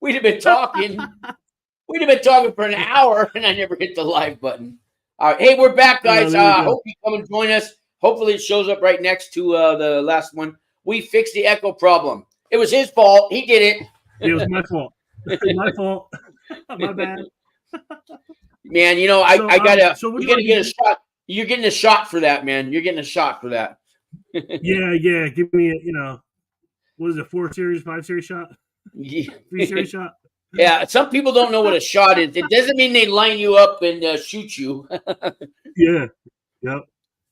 we'd have been talking. We'd have been talking for an hour, and I never hit the live button. All right, hey, we're back, guys. Hope you come and join us. Hopefully, it shows up right next to the last one. We fixed the echo problem. It was his fault. He did it. It was my fault. My fault. My bad. Man, you know, I gotta. So you gotta get a shot. You're getting a shot for that, man. You're getting a shot for that. Yeah. Give me a, what is it? 4 series, 5 series shot? 3 series shot? Yeah. Some people don't know what a shot is. It doesn't mean they line you up and shoot you. Yeah. Yep.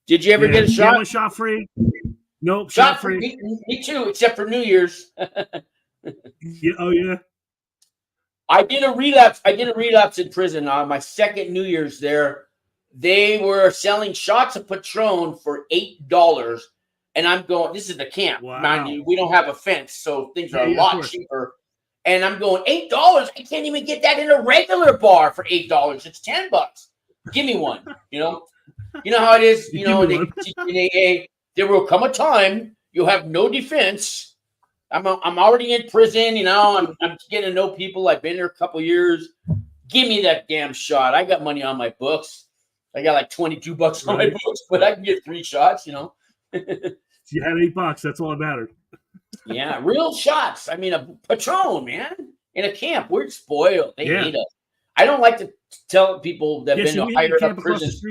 Did you ever get a shot? Yeah, shot free. Nope. Shot free. Me too, except for New Year's. Yeah. Oh yeah. I did a relapse in prison on my second New Year's there. They were selling shots of Patron for $8. And I'm going, this is the camp. Wow. Mind you, we don't have a fence, so things are a lot cheaper. And I'm going, $8? I can't even get that in a regular bar for $8. It's $10. Give me one. You know how it is. You know, in AA, there will come a time you'll have no defense. I'm already in prison. You know, I'm getting to know people. I've been there a couple years. Give me that damn shot. I got money on my books. I got like $22 on my books, but I can get 3 shots. You know. You had $8. That's all that mattered. Yeah, real shots. I mean, a Patron, man. In a camp, we're spoiled. They hate us. I don't like to tell people that been to higher up prisons.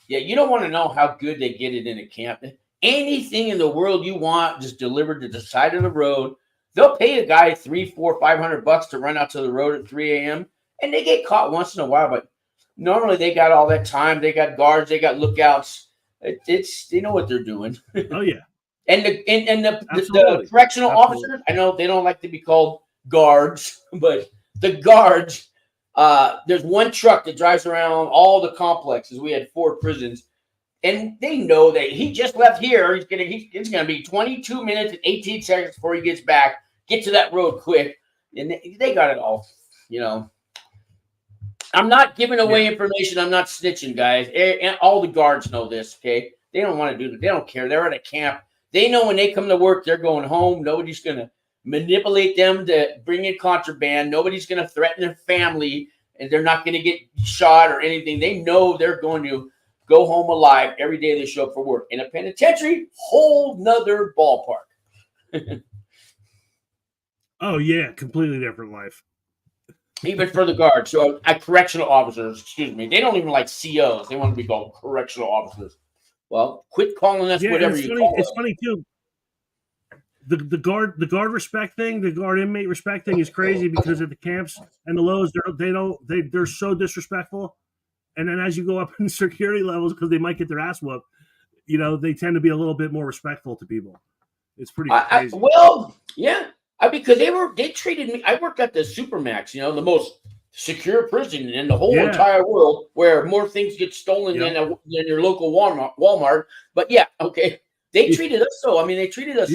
Yeah, you don't want to know how good they get it in a camp. Anything in the world you want, just delivered to the side of the road. They'll pay a guy $300, $400, $500 to run out to the road at 3 a.m. and they get caught once in a while. But normally they got all that time. They got guards. They got lookouts. They know what they're doing. Oh yeah. And the correctional officers, I know they don't like to be called guards, but the guards, there's one truck that drives around all the complexes. We had 4 prisons, and they know that he just left here. It's gonna be 22 minutes and 18 seconds before he gets back. Get to that road quick, and they got it all. You know, I'm not giving away information. I'm not snitching, guys. And all the guards know this. Okay, they don't want to do that. They don't care. They're at a camp. They know when they come to work, they're going home. Nobody's going to manipulate them to bring in contraband. Nobody's going to threaten their family, and they're not going to get shot or anything. They know they're going to go home alive every day they show up for work. In a penitentiary, whole nother ballpark. Oh, yeah. Completely different life. Even for the guards. So, correctional officers, excuse me, they don't even like COs. They want to be called correctional officers. Well, quit calling us whatever you call us. It's funny too. The guard respect thing, the guard inmate respect thing is crazy because at the camps and the lows, they're so disrespectful. And then as you go up in security levels, because they might get their ass whooped, they tend to be a little bit more respectful to people. It's pretty crazy. Because they treated me. I worked at the Supermax, the most secure prison in the whole entire world, where more things get stolen than your local Walmart. But they treated us so. I mean, they treated us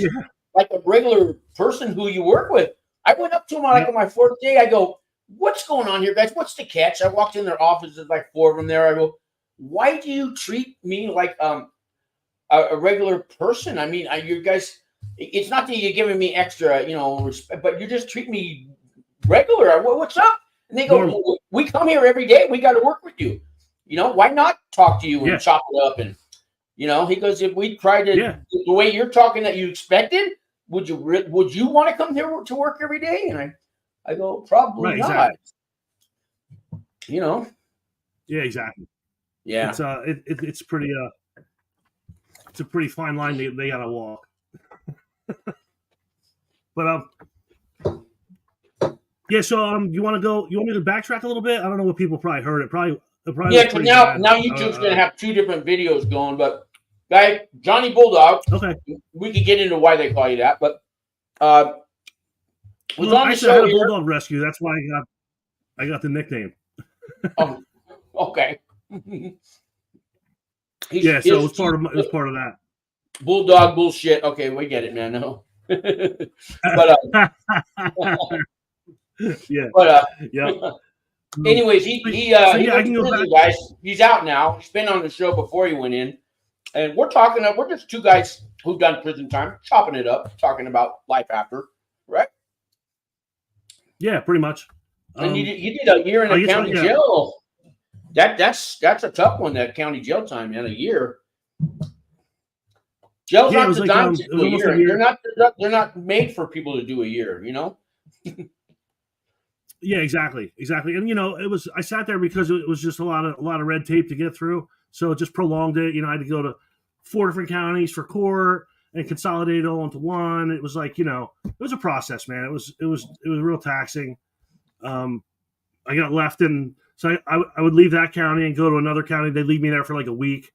like a regular person who you work with. I went up to them on my 4th day. I go, "What's going on here, guys? What's the catch?" I walked in their office. There's like 4 of them there. I go, "Why do you treat me like a regular person? I mean, you guys. It's not that you're giving me extra, respect, but you just treat me regular. What's up?" And they go, well, "We come here every day. We got to work with you. Why not talk to you and chop it up?" And, he goes, "If we tried to the way you're talking that you expected, would you want to come here to work every day?" And I go, "Probably not." Exactly. Yeah, exactly. Yeah. It's pretty, it's a pretty fine line they got to walk. But, so you want me to backtrack a little bit? I don't know what people probably heard. It probably now YouTube's gonna have 2 different videos going, but guy Johnny Bulldog. Okay, we could get into why they call you that, but was on the show. I had a Bulldog rescue. That's why I got the nickname. Oh, okay. So it was part of that. Bulldog bullshit. Okay, we get it, man. No. But anyways, he went to prison, guys. He's out now. He's been on the show before he went in, and we're just 2 guys who've done prison time, chopping it up, talking about life after, right? Yeah, pretty much. And you did a year in a county jail. That's a tough one. That county jail time, man. A year. Jail's not designed to do a year. They're not made for people to do a year. You know. Yeah, exactly. And I sat there because it was just a lot of red tape to get through. So it just prolonged it. I had to go to 4 different counties for court and consolidate it all into one. It was like, it was a process, man. It was real taxing. I got left in, so I would leave that county and go to another county. They'd leave me there for like a week.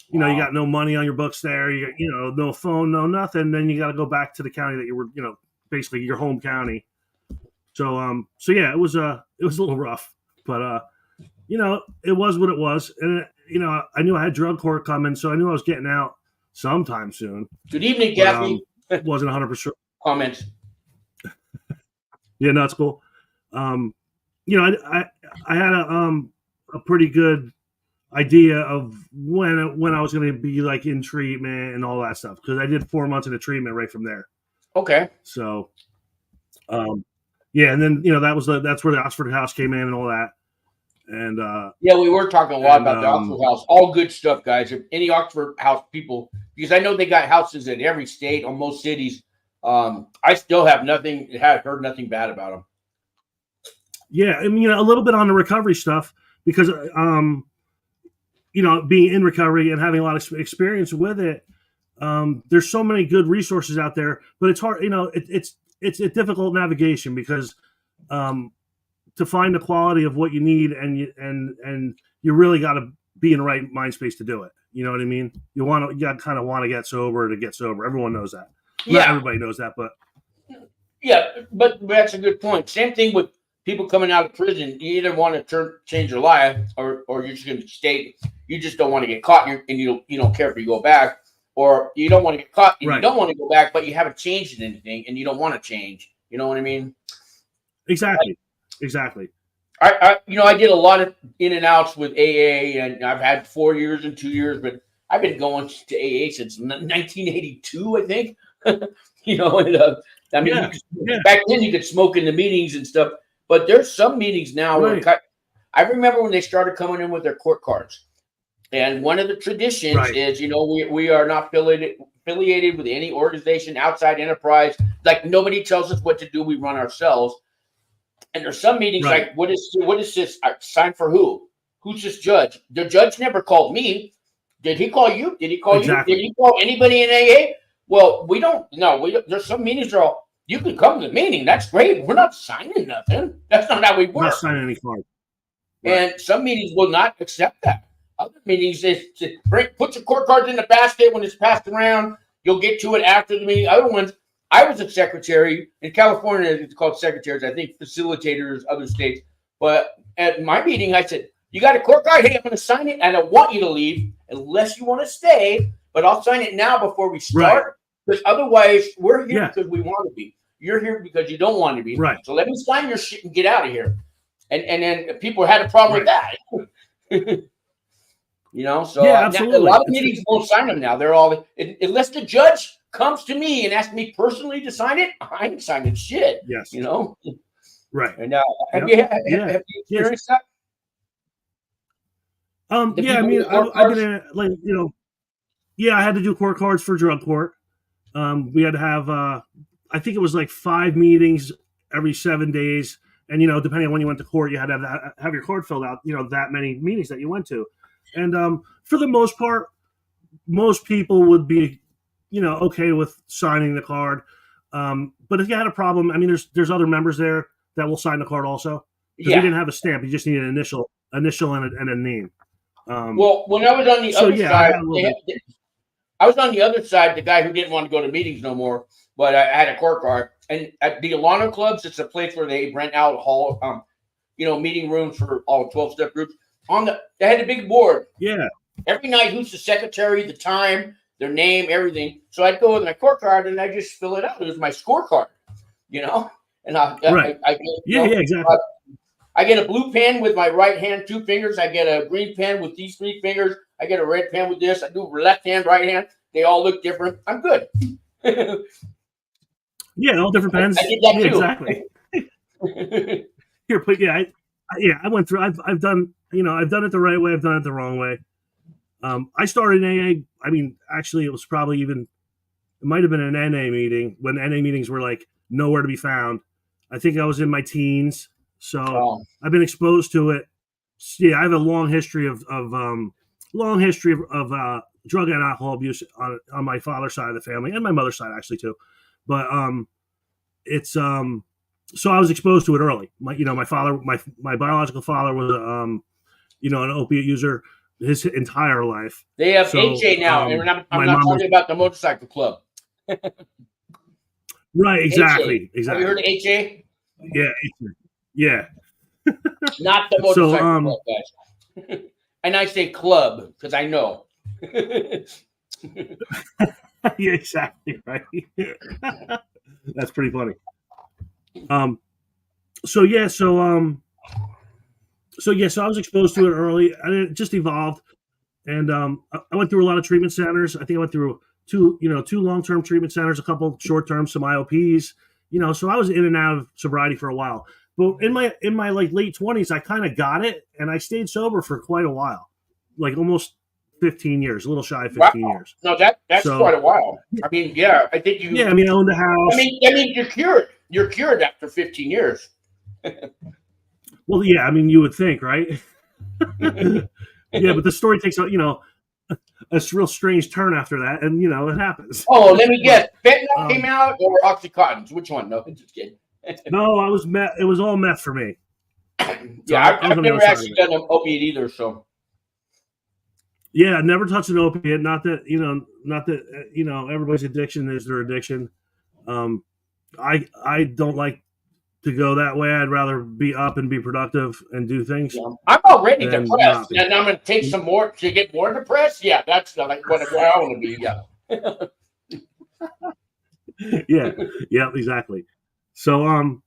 You got no money on your books there. You got, no phone, no nothing. Then you got to go back to the county that you were, basically your home county. So yeah, it was a little rough, but it was what it was. And I knew I had drug court coming, so I knew I was getting out sometime soon. Good evening, Kathy. Wasn't 100% comments. Yeah, no, it's cool. I had a pretty good idea of when I was going to be like in treatment and all that stuff, because I did 4 months into treatment right from there. Okay. So, yeah, and then that's where the Oxford House came in and all that. And yeah, we were talking a lot about the Oxford House. All good stuff, guys. If any Oxford House people, because I know they got houses in every state or most cities. I still have heard nothing bad about them. Yeah, I mean, a little bit on the recovery stuff, because being in recovery and having a lot of experience with it, there's so many good resources out there, but it's hard. It's a difficult navigation, because to find the quality of what you need, and you really got to be in the right mind space to do it. You know what I mean? You kind of want to get sober to get sober. Everyone knows that. Yeah, not everybody knows that, but yeah, but that's a good point. Same thing with people coming out of prison. You either want to change your life, or you're just going to stay. You just don't want to get caught, and you don't care if you go back, or you don't want to get caught and you don't want to go back, but you haven't changed anything and you don't want to change. You know what I mean? Exactly. I did a lot of in and outs with AA, and I've had 4 years and 2 years, but I've been going to AA since 1982, I think. Back then you could smoke in the meetings and stuff, but there's some meetings now where I remember when they started coming in with their court cards, and one of the traditions is, we are not affiliated with any organization, outside enterprise. Like, nobody tells us what to do; we run ourselves. And there's some meetings like, what is this? Sign for who? Who's this judge? The judge never called me. Did he call you? Did he call you? Did he call anybody in AA? Well, we don't. No, there's some meetings that are, you can come to the meeting. That's great. We're not signing nothing. That's not how we work. We're not signing any card. And some meetings will not accept that. Other meetings is to put your court cards in the basket when it's passed around. You'll get to it after the meeting. Other ones, I was a secretary in California. It's called secretaries. I think facilitators, other states. But at my meeting, I said, "You got a court card? Hey, I'm going to sign it. I don't want you to leave unless you want to stay. But I'll sign it now before we start, because otherwise we're here because we want to be. You're here because you don't want to be. Right. So let me sign your shit and get out of here." And then people had a problem with that. So a lot of meetings won't sign them now. They're all, unless the judge comes to me and asks me personally to sign it, I ain't signing shit. Yes. Right. And have you experienced that? Yeah, I mean, I've been I had to do court cards for drug court. We had to have, I think it was like 5 meetings every 7 days. And, depending on when you went to court, you had to have your card filled out, that many meetings that you went to. And for the most part, most people would be, okay with signing the card. But if you had a problem, I mean, there's other members there that will sign the card also. Because we didn't have a stamp. You just need an initial and a name. Well, when I was on the other side, I was on the other side, the guy who didn't want to go to meetings no more, but I had a court card. And at the Alano clubs, it's a place where they rent out hall, meeting rooms for all 12-step groups. They had a big board. Yeah. Every night, who's the secretary, the time, their name, everything. So I'd go with my court card and I just fill it out. It was my scorecard, And exactly. I get a blue pen with my right hand, 2 fingers. I get a green pen with these 3 fingers. I get a red pen with this. I do left hand, right hand. They all look different. I'm good. Yeah, all different pens. I did that too. Exactly. Here, but yeah, I went through. I've done I've done it the right way. I've done it the wrong way. I started in AA. I mean, actually, it was probably it might have been an NA meeting when NA meetings were like nowhere to be found. I think I was in my teens, so I've been exposed to it. Yeah, I have a long history of drug and alcohol abuse on my father's side of the family and my mother's side actually too. But it's so I was exposed to it early. My father, my biological father was an opiate user his entire life. They have HA now, and I'm not talking about the motorcycle club. Right, exactly. Have you heard of HA? Yeah. Not the motorcycle club, guys. And I say club because I know. Yeah, exactly. Right. That's pretty funny. So I was exposed to it early, and it just evolved. And I went through a lot of treatment centers. I think I went through two long-term treatment centers, a couple short-term, some IOPs. So I was in and out of sobriety for a while. But in my like late 20s, I kind of got it, and I stayed sober for quite a while, like almost 15 years, a little shy of 15 years. No, that's quite a while. I mean, yeah, I think you. Yeah, I mean, I owned a house. I mean, you're cured. You're cured after 15 years. Well, yeah, I mean, you would think, right? Yeah, but the story takes a real strange turn after that, and it happens. Oh, let me guess. Fentanyl came out or Oxycontin? Which one? No, just kidding. No, I was meth. It was all meth for me. Yeah, I've never actually done an opiate either. So. Yeah, never touched an opiate. Not that everybody's addiction is their addiction. I don't like to go that way. I'd rather be up and be productive and do things. Yeah. I'm already depressed, and I'm going to take some more to get more depressed. Yeah, that's like what I want to be. Yeah. Yeah, exactly. So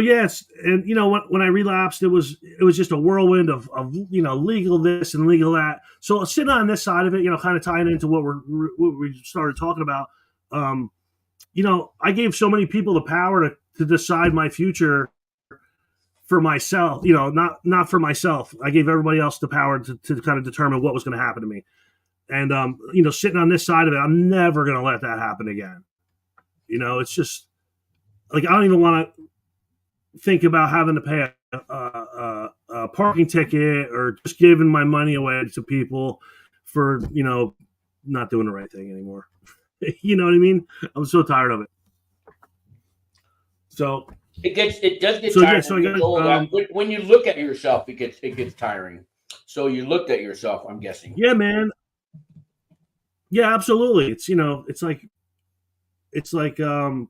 yes, and when I relapsed, it was just a whirlwind of legal this and legal that. So sitting on this side of it, kind of tying into what we started talking about. I gave so many people the power to decide my future for myself. Not for myself. I gave everybody else the power to kind of determine what was going to happen to me. And sitting on this side of it, I'm never going to let that happen again. It's just like I don't even want to think about having to pay a parking ticket or just giving my money away to people for not doing the right thing anymore. You know what I mean? I'm so tired of it. So it does get tiring. When you look at yourself, it gets tiring. So you looked at yourself, I'm guessing. Yeah, man. Yeah, absolutely. It's like a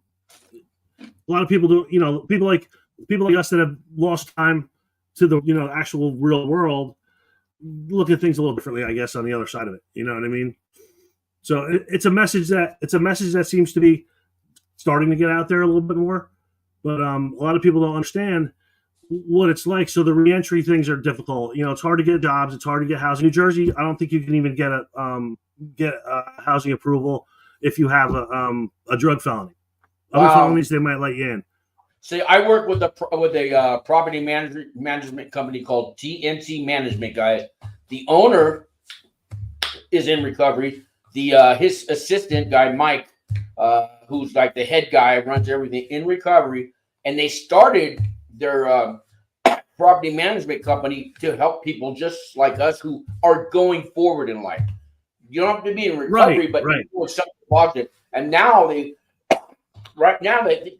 lot of people do. People like us that have lost time to the actual real world look at things a little differently, I guess, on the other side of it. You know what I mean? So it's a message that seems to be starting to get out there a little bit more, but a lot of people don't understand what it's like. So the reentry things are difficult. It's hard to get jobs. It's hard to get housing. New Jersey, I don't think you can even get a housing approval if you have a drug felony. Other felonies, they might let you in. See, I work with a property management company called TNC Management, guys. The owner is in recovery. His assistant guy, Mike, who's like the head guy, runs everything in recovery, and they started their property management company to help people just like us who are going forward in life. You don't have to be in recovery, but doing something positive. And now they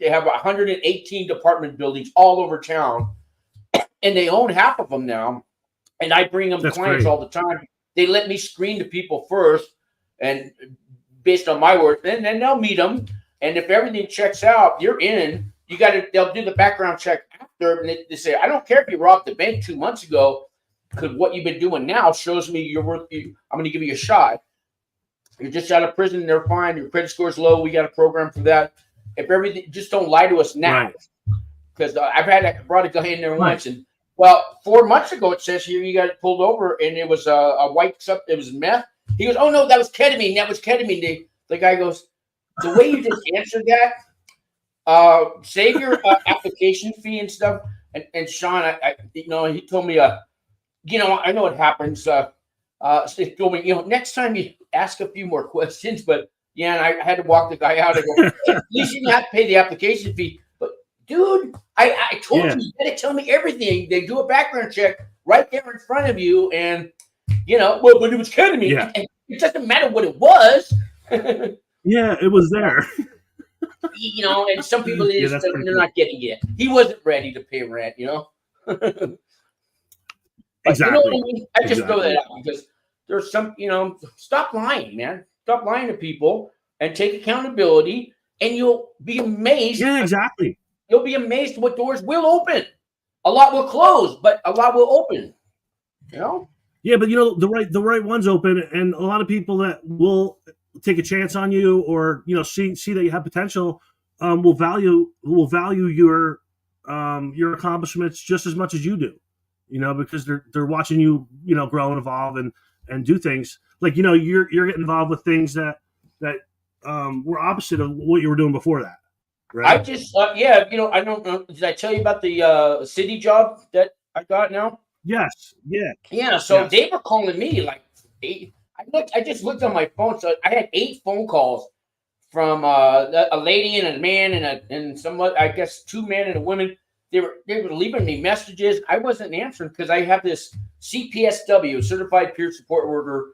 have 118 apartment buildings all over town, and they own half of them now. And I bring them clients all the time. They let me screen the people first, and based on my work, then they'll meet them. And if everything checks out, you're in. They'll do the background check after, and they say, I don't care if you robbed the bank 2 months ago, because what you've been doing now shows me you're worth. I'm going to give you a shot. You're just out of prison, they're fine. Your credit score is low. We got a program for that. If everything, just don't lie to us now, because I brought a guy in there once, and 4 months ago it says here you got pulled over, and it was a white stuff. It was meth. He goes, oh no, that was ketamine. That was ketamine. The guy goes, the way you just answered that, save your application fee and stuff. And Sean, I he told me, I know what happens. He told me, next time you ask a few more questions, but yeah, and I had to walk the guy out. I go, hey, at least you didn't have to pay the application fee. But dude, I told you, you got to tell me everything. They do a background check right there in front of you, and but it was kidding me. Yeah. And it doesn't matter what it was. Yeah, it was there. And some people they're not getting it. He wasn't ready to pay rent. Exactly. You know what I mean? I just throw that out because there's some, stop lying, man. Stop lying to people and take accountability, and you'll be amazed. Yeah, exactly. You'll be amazed what doors will open. A lot will close, but a lot will open. Yeah, but the right ones open, and a lot of people that will take a chance on you, or see that you have potential, will value your accomplishments just as much as you do. Because they're watching you, grow and evolve and do things like, you're getting involved with things that were opposite of what you were doing before that. Right. I just, I don't know. Did I tell you about the city job that I got now? Yes. Yeah. Yeah. So they were calling me like 8. I just looked on my phone. So I had 8 phone calls from a lady and a man and some, I guess 2 men and a woman. They were leaving me messages. I wasn't answering because I have this CPSW, Certified Peer Support Worker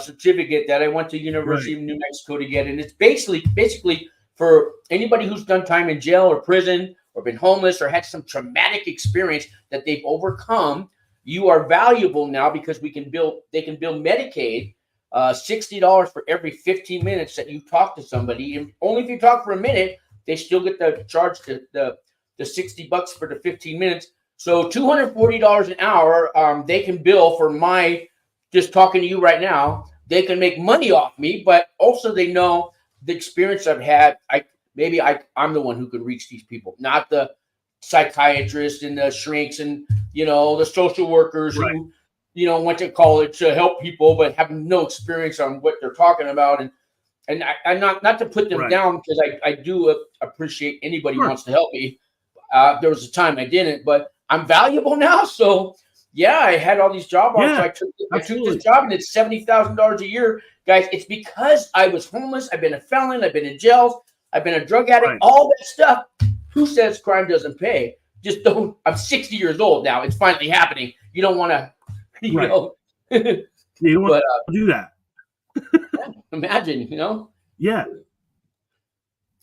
certificate that I went to University of New Mexico to get. And it's basically for anybody who's done time in jail or prison or been homeless or had some traumatic experience that they've overcome. You are valuable now because they can bill Medicaid $60 for every 15 minutes that you talk to somebody. And only if you talk for a minute, they still get the charge to the $60 for the 15 minutes. So $240 an hour, they can bill for my just talking to you right now. They can make money off me, but also they know the experience I've had. I'm the one who could reach these people, not the psychiatrists and the shrinks and the social workers who went to college to help people but have no experience on what they're talking about. And I not to put them down, because I do appreciate anybody who wants to help me. There was a time I didn't, but I'm valuable now. So yeah, I had all these job offers. I took this job, and it's $70,000 a year, guys. It's because I was homeless. I've been a felon. I've been in jails. I've been a drug addict. All that stuff. Who says crime doesn't pay? Just don't. I'm 60 years old now. It's finally happening. You don't want to, you don't want to do that. Imagine, Yeah.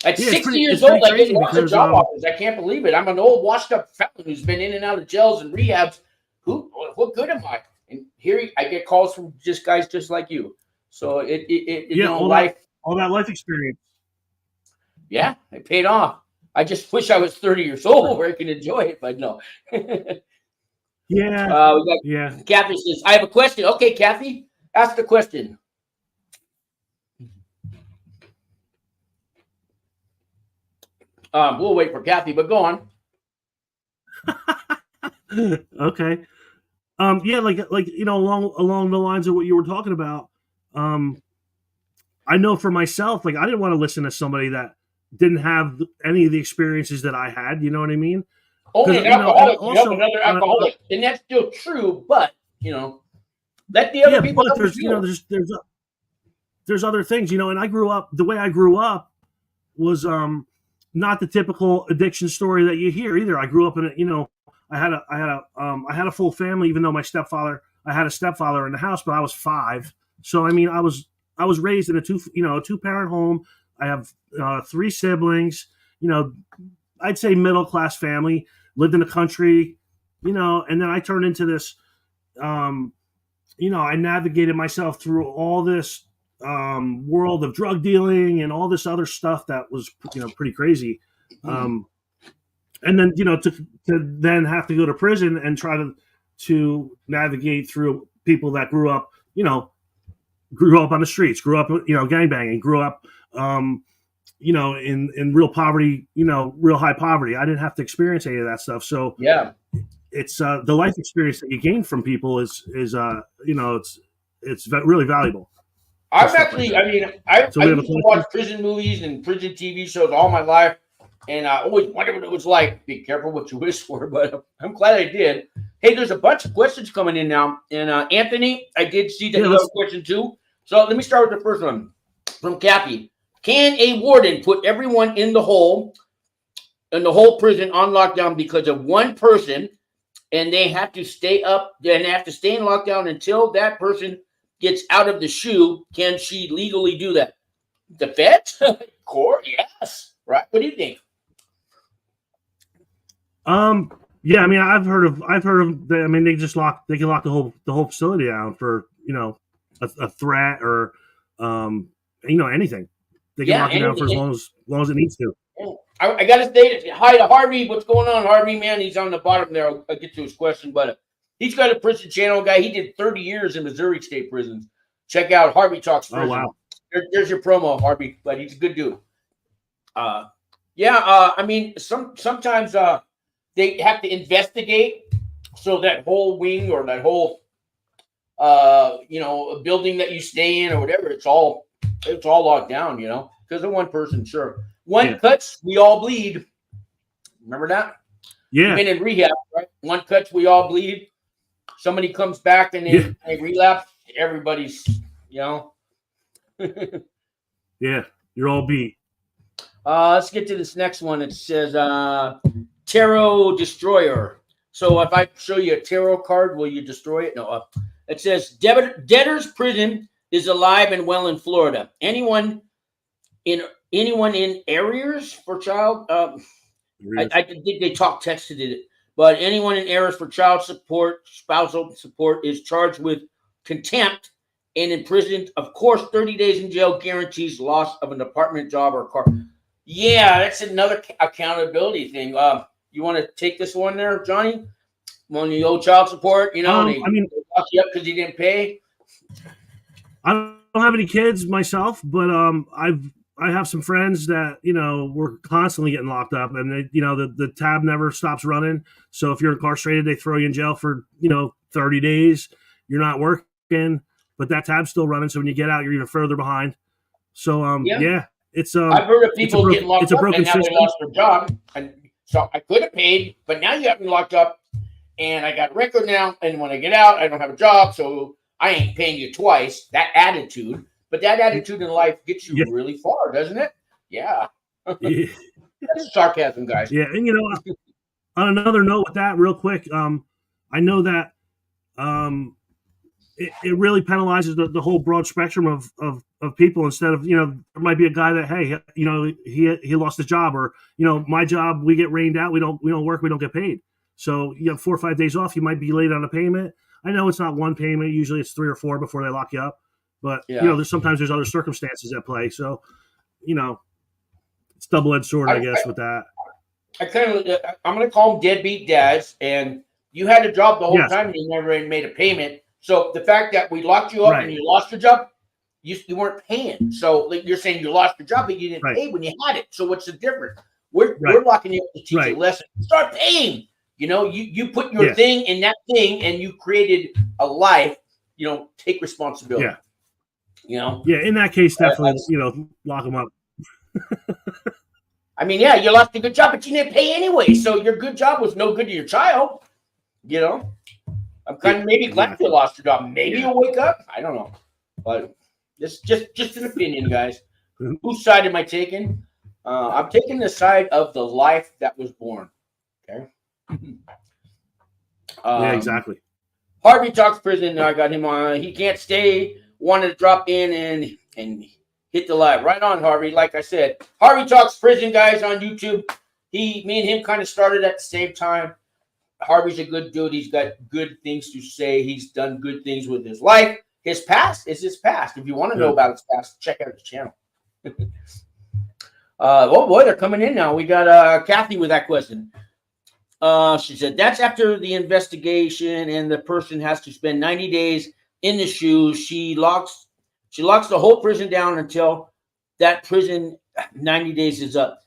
At 60 years old, I get lots of job offers. I can't believe it. I'm an old, washed-up felon who's been in and out of jails and rehabs. What good am I? And here I get calls from just guys just like you. So all that life experience. Yeah, it paid off. I just wish I was 30 years old where I can enjoy it, but no. Yeah. Kathy says, I have a question. Okay, Kathy, ask the question. We'll wait for Kathy, but go on. Okay. Along the lines of what you were talking about, I know for myself, I didn't want to listen to somebody that didn't have any of the experiences that I had. You know what I mean? Only an alcoholic can help another alcoholic, and that's still true. But let the other people. But there's other things, and I grew up. The way I grew up was not the typical addiction story that you hear either. I grew up in a, I had a full family, even though I had a stepfather in the house, but I was 5. So I mean, I was raised in a 2-parent home. I have 3 siblings. I'd say middle class family. Lived in the country, and then I turned into this. I navigated myself through all this world of drug dealing and all this other stuff that was pretty crazy. And then to then have to go to prison and try to navigate through people that grew up on the streets, grew up gangbanging, grew up in real poverty, real high poverty. I didn't have to experience any of that stuff. So yeah, it's the life experience that you gain from people is it's really valuable. I've actually, I used to watch prison movies and prison TV shows all my life. and I always wondered what it was like. Be careful what you wish for, but I'm glad I did. Hey, there's a bunch of questions coming in now. And Anthony, I did see that you have a question too. So let me start with the first one from Kathy. Can a warden put everyone in the whole prison on lockdown because of one person, and they have to stay up, and they have to stay in lockdown until that person gets out of the shoe? Can she legally do that? The feds? Court? Yes. Right. What do you think? Yeah, I mean, I've heard of. I mean, they can lock the whole facility down for a threat or anything. They can lock it down for as long as it needs to. I got to say hi to Harvey. What's going on, Harvey? Man, he's on the bottom there. I'll get to his question, but he's got a prison channel guy. He did 30 years in Missouri State prisons. Check out Harvey Talks Prison. Oh, wow. There's your promo, Harvey. But he's a good dude. I mean, sometimes they have to investigate. So that whole wing or that whole building that you stay in or whatever, it's all locked down, because of one person. Sure. One cuts, we all bleed. Remember that? Yeah. You've been in rehab, right? One cuts, we all bleed. Somebody comes back and they relapse. Everybody's, Yeah, you're all beat. Let's get to this next one. It says Tarot Destroyer. So if I show you a tarot card, will you destroy it? No. It says debtor's prison is alive and well in Florida. Anyone in arrears for child? I think they texted it, but anyone in arrears for child support, spousal support is charged with contempt and imprisoned. Of course, 30 days in jail guarantees loss of an apartment, job, or car. Yeah, that's another accountability thing. You want to take this one there, Johnny? On the old child support, they lock you up because you didn't pay. I don't have any kids myself, but I have some friends that were constantly getting locked up, and they, the tab never stops running. So if you're incarcerated, they throw you in jail for 30 days. You're not working, but that tab's still running. So when you get out, you're even further behind. So it's I've heard of people getting locked up and now they lost their job, and so I could have paid, but now you have me locked up, and I got a record now, and when I get out, I don't have a job, so I ain't paying you twice. That attitude. But that attitude in life gets you really far, doesn't it? Yeah. That's sarcasm, guys. Yeah, and on another note with that, real quick, I know that it really penalizes the whole broad spectrum of people. Instead of there might be a guy that he lost his job, or my job, we get rained out, we don't work, we don't get paid. So you have 4 or 5 days off, you might be late on a payment. I know it's not one payment, usually it's 3 or 4 before they lock you up. But there's other circumstances at play. So, it's double-edged sword, I guess, with that. I'm going to call them deadbeat dads. And you had a job the whole time, and you never made a payment. So the fact that we locked you up and you lost your job, you weren't paying. So you're saying you lost your job, but you didn't pay when you had it. So what's the difference? We're locking you up to teach you a lesson. Start paying. You put your thing in that thing, and you created a life. Take responsibility. Yeah. In that case, definitely, lock them up. I mean, you lost a good job, but you didn't pay anyway. So your good job was no good to your child. I'm kind of maybe glad you lost your job. Maybe you'll wake up. I don't know, but it's just an opinion, guys. Whose side am I taking? I'm taking the side of the life that was born. Okay. Yeah, exactly. Harvey Talks Prison. I got him on. He can't stay. Wanted to drop in and hit the live. Right on, Harvey. Like I said, Harvey Talks Prison, guys, on YouTube. Me and him kind of started at the same time. Harvey's a good dude. He's got good things to say. He's done good things with his life. His past is his past. If you want to know about his past, check out his channel. Oh boy, they're coming in now. We got Kathy with that question. She said that's after the investigation and the person has to spend 90 days in the shoes. She locks the whole prison down until that prison 90 days is up.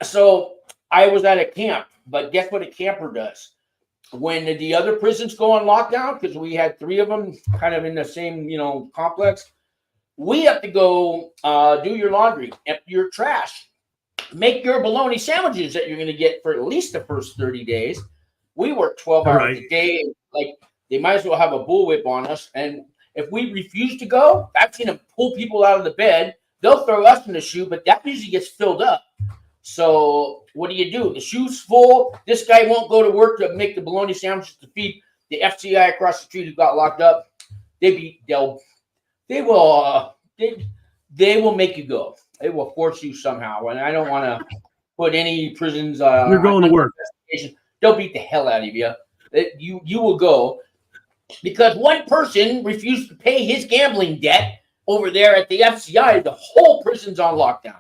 So I was at a camp, but guess what a camper does? When the other prisons go on lockdown, because we had 3 of them kind of in the same, complex, we have to go do your laundry, empty your trash. make your bologna sandwiches that you're going to get for at least the first 30 days. We work 12 hours a day. Like, they might as well have a bullwhip on us. And if we refuse to go, I've seen them pull people out of the bed. They'll throw us in the shoe, but that usually gets filled up. So what do? The shoe's full. This guy won't go to work to make the bologna sandwiches to feed the FCI across the street who got locked up. They will make you go. They will force you somehow. And I don't want to put any prisons. You're going to work. They'll beat the hell out of you. You will go because one person refused to pay his gambling debt over there at the FCI. The whole prison's on lockdown.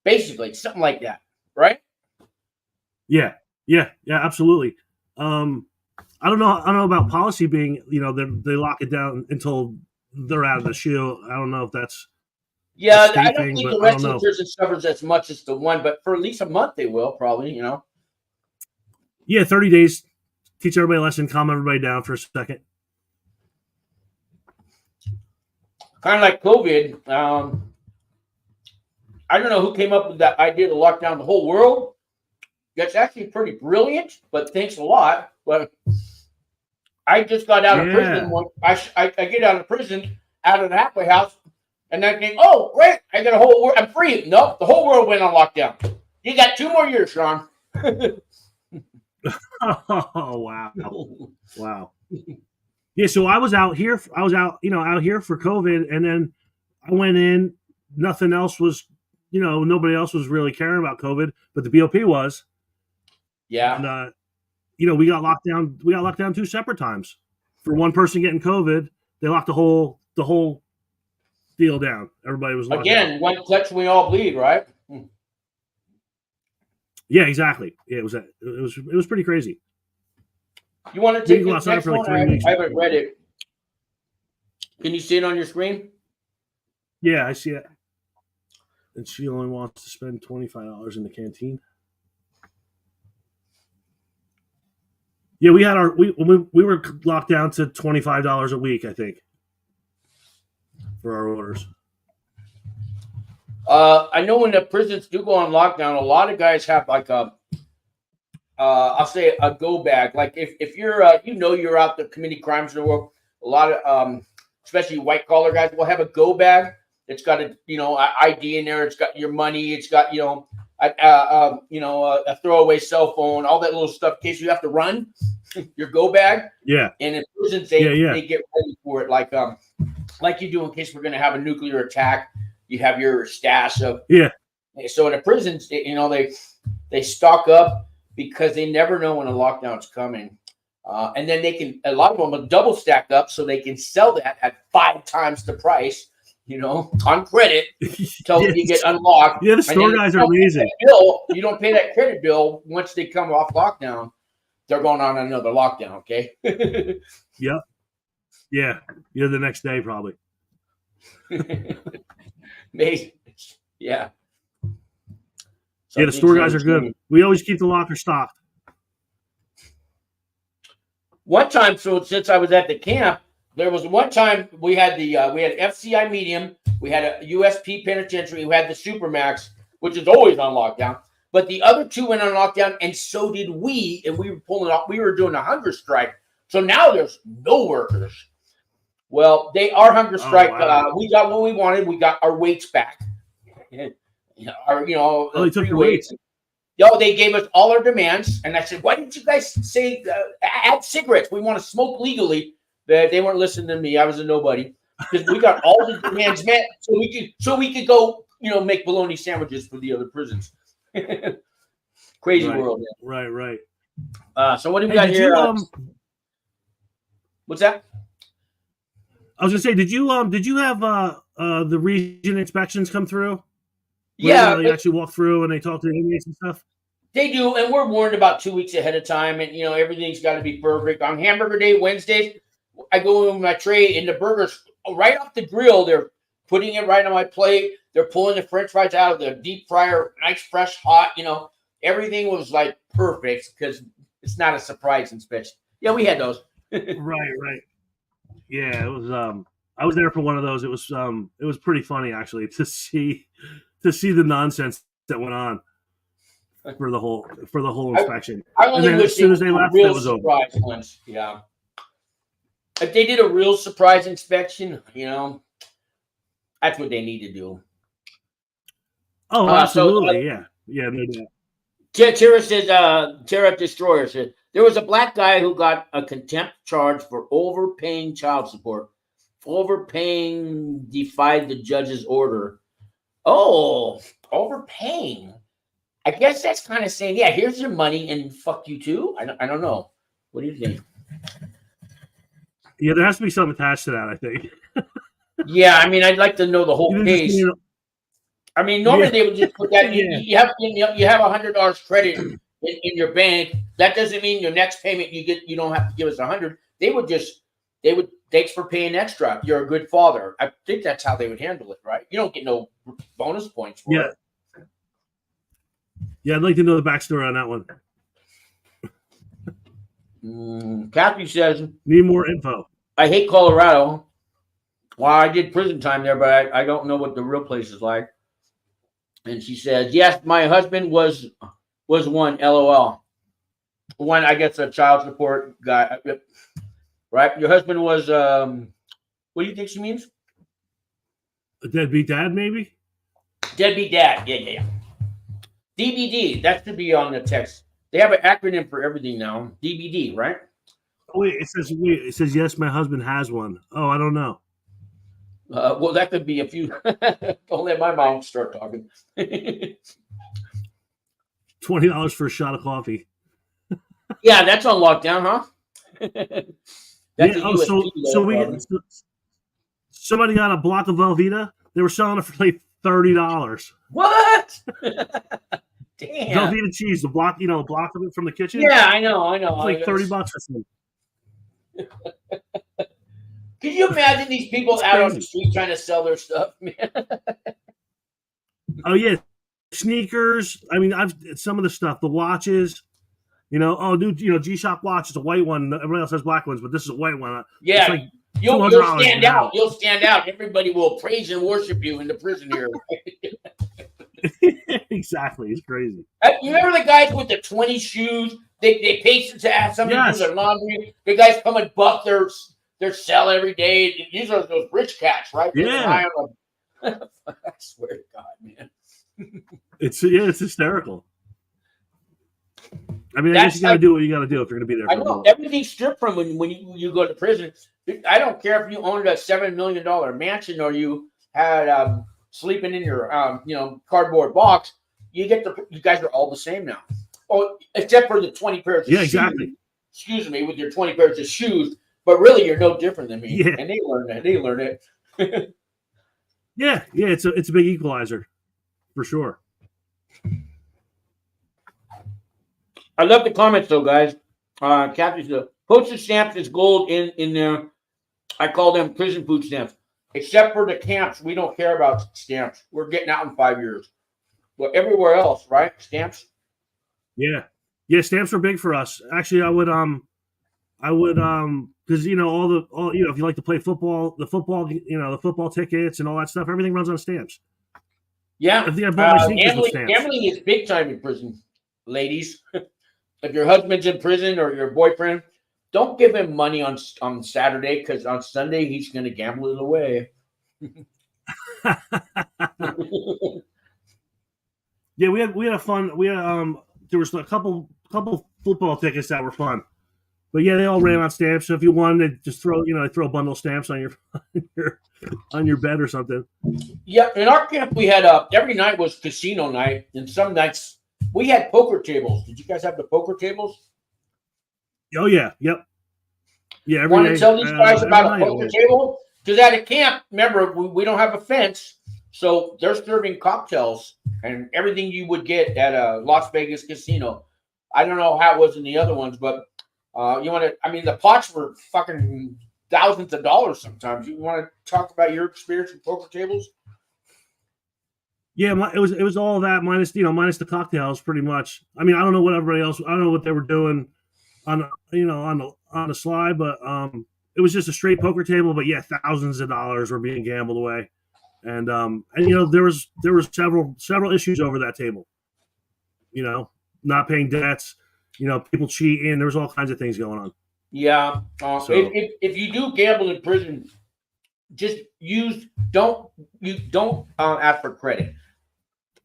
Basically, something like that, right? Yeah, absolutely. I don't know about policy being, they lock it down until they're out of the shoe. I don't know if that's I don't think the rest of the prison suffers as much as the one, but for at least a month they will probably, Yeah, 30 days. Teach everybody a lesson, calm everybody down for a second. Kind of like COVID. I don't know who came up with that idea to lock down the whole world. That's actually pretty brilliant, but thanks a lot. But I just got out of prison. I get out of prison, out of the halfway house, and I think, oh, great, I got a whole world. I'm free. Nope, the whole world went on lockdown. You got 2 more years, Sean. Oh, wow. Yeah, so I was out here. Out here for COVID, and then I went in. Nothing else was, nobody else was really caring about COVID, but the BOP was. Yeah. And, we got locked down. We got locked down 2 separate times. For one person getting COVID, they locked the whole deal down. Everybody was locked down. One touch, we all bleed, right? Yeah, exactly. Yeah, it was pretty crazy. You want to take the next one? I haven't read it. Can you see it on your screen? Yeah, I see it. And she only wants to spend $25 in the canteen. Yeah, we had we were locked down to $25 a week, I think, for our orders. I know when the prisons do go on lockdown, a lot of guys have like I'll say a go bag. Like if you're you're out there committing crimes in the world, a lot of especially white collar guys will have a go bag. It's got a ID in there. It's got your money. It's got a throwaway cell phone, all that little stuff in case you have to run. Your go bag. Yeah. And in prisons they get ready for it, like you do in case we're going to have a nuclear attack. You have your stash of So in the prisons, they stock up because they never know when a lockdown's coming, and then a lot of them will double stack up so they can sell that at 5 times the price. On credit until you get unlocked. Yeah, the store guys are amazing. You don't pay that credit bill once they come off lockdown. They're going on another lockdown, okay? Yep. Yeah. The next day probably. Amazing. Yeah. The store guys are good. We always keep the locker stocked. One time, so since I was at the camp, there was one time we had we had FCI medium, we had a USP penitentiary, we had the Supermax, which is always on lockdown. But the other 2 went on lockdown, and so did we. And we were pulling off. We were doing a hunger strike. So now there's no workers. Well, our hunger strike. Wow. We got what we wanted. We got our weights back. They took your weights. They gave us all our demands, and I said, "Why didn't you guys say add cigarettes? We want to smoke legally." They weren't listening to me. I was a nobody because we got all the demands met, so we could go, make bologna sandwiches for the other prisons. Crazy world. Man. Right. So what do we got here? What's that? I was gonna say, did you have the region inspections come through? Yeah, they actually walk through and they talk to the inmates and stuff. They do, and we're warned about 2 weeks ahead of time, and everything's got to be perfect. On Hamburger Day, Wednesdays, I go in with my tray, and the burgers right off the grill. They're putting it right on my plate. They're pulling the French fries out of the deep fryer, nice, fresh, hot. Everything was like perfect because it's not a surprise inspection. Yeah, we had those. Right. Yeah, it was. I was there for one of those. It was pretty funny actually to see the nonsense that went on. for the whole inspection. I only wish as soon as they left, real that was over. surprise once. Yeah. If they did a real surprise inspection, that's what they need to do. Oh, absolutely. Yeah. No doubt. Tara says, Tara Destroyer said, there was a black guy who got a contempt charge for overpaying child support. Overpaying defied the judge's order. Oh, overpaying. I guess that's kind of saying, yeah, here's your money and fuck you too. I don't know. What do you think? Yeah, there has to be something attached to that, I think. Yeah, I mean, I'd like to know the whole case. I mean, normally they would just put that. You have $100 credit in your bank. That doesn't mean your next payment you don't have to give us $100. They would thanks for paying extra. You're a good father. I think that's how they would handle it, right? You don't get no bonus points for it. Yeah, I'd like to know the backstory on that one. Kathy says, need more info. I hate Colorado. Well, I did prison time there, but I don't know what the real place is like. And she says, yes, my husband was one, LOL. One, I guess, a child support guy, right? Your husband was, what do you think she means? A deadbeat dad, maybe? Deadbeat dad, yeah. DBD, that should be on the text. They have an acronym for everything now. DBD, right? Wait, it says yes, my husband has one. Oh, I don't know. Well, that could be a few. Don't let my mom start talking. $20 for a shot of coffee. Yeah, that's on lockdown, huh? Somebody got a block of Velveeta. They were selling it for like $30. What? Damn. Velveeta cheese, the block of it from the kitchen. Yeah, I know. It's like $30 or something. Can you imagine these people out on the street trying to sell their stuff, man? Oh yeah, sneakers. I mean, some of the stuff, the watches. G-Shock watch is a white one. Everybody else has black ones, but this is a white one. Yeah, it's like you'll stand out. You'll stand out. Everybody will praise and worship you in the prison here. Exactly, it's crazy. You remember the guys with the 20 shoes? They pay to have somebody do their laundry. The guys come and buff their cell every day. These are those rich cats, right? Yeah. I swear to God, man. It's hysterical. I mean, I guess you got to do what you got to do if you're going to be there. I know everything's stripped from when you go to prison. I don't care if you owned a $7 million mansion or you had sleeping in your cardboard box. You guys are all the same now. Oh, except for the 20 pairs of shoes. Exactly. Excuse me, with your 20 pairs of shoes. But really, you're no different than me. Yeah. And they learn that. They learn it. Yeah. It's a big equalizer, for sure. I love the comments, though, guys. Kathy said, postage stamps is gold in there. I call them prison food stamps. Except for the camps, we don't care about stamps. We're getting out in 5 years. But everywhere else, right? Stamps. Yeah. Stamps are big for us. Actually, I would because if you like to play football, the football tickets and all that stuff, everything runs on stamps. Yeah, I think I bought my sneakers with stamps. Gambling is big time in prison, ladies. If your husband's in prison or your boyfriend, don't give him money on Saturday because on Sunday he's going to gamble it away. Yeah, we had a fun. There was a couple football tickets that were fun. But yeah, they all ran on stamps. So if you won, they just throw a bundle of stamps on your bed or something. Yeah, in our camp we had every night was casino night, and some nights we had poker tables. Did you guys have the poker tables? Oh yeah, yep. Yeah, every day. Want to tell these guys about a poker table? Because at a camp, remember we don't have a fence, so they're serving cocktails and everything you would get at a Las Vegas casino. I don't know how it was in the other ones, but. The pots were fucking thousands of dollars sometimes. You want to talk about your experience with poker tables? Yeah, it was all that minus the cocktails, pretty much. I mean, I don't know what everybody else. I don't know what they were doing on the slide, but it was just a straight poker table. But yeah, thousands of dollars were being gambled away, and there was several issues over that table. not paying debts, people cheating. There was all kinds of things going on. Yeah. If you do gamble in prison, just don't ask for credit.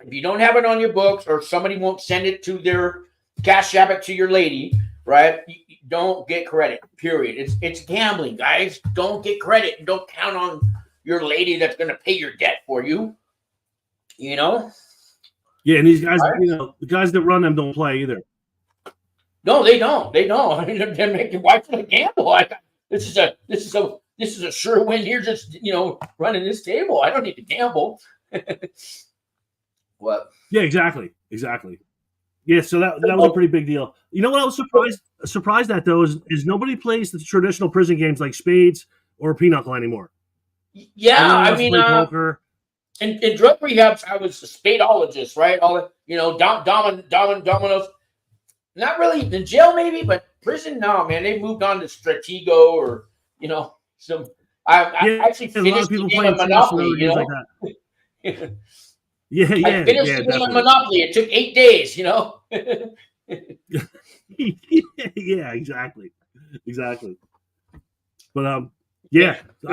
If you don't have it on your books, or somebody won't send it to their cash app it to your lady, right? You don't get credit. Period. It's gambling, guys. Don't get credit, and don't count on your lady that's going to pay your debt for you. Yeah, and these guys, the guys that run them don't play either. No, they don't. They don't. They're making why should I gamble? This is a sure win here. Just running this table. I don't need to gamble. What? Yeah, exactly. Yeah, so that was a pretty big deal. You know what I was surprised at though is nobody plays the traditional prison games like spades or pinochle anymore. Yeah, I mean, poker. In drug rehabs, I was a spadeologist, right? All dominoes. Not really in jail, maybe, but prison, no, man. They moved on to Stratego or some. I actually finished the game of Monopoly, like that. Yeah. I finished the game of Monopoly. It took 8 days, Yeah, exactly. But I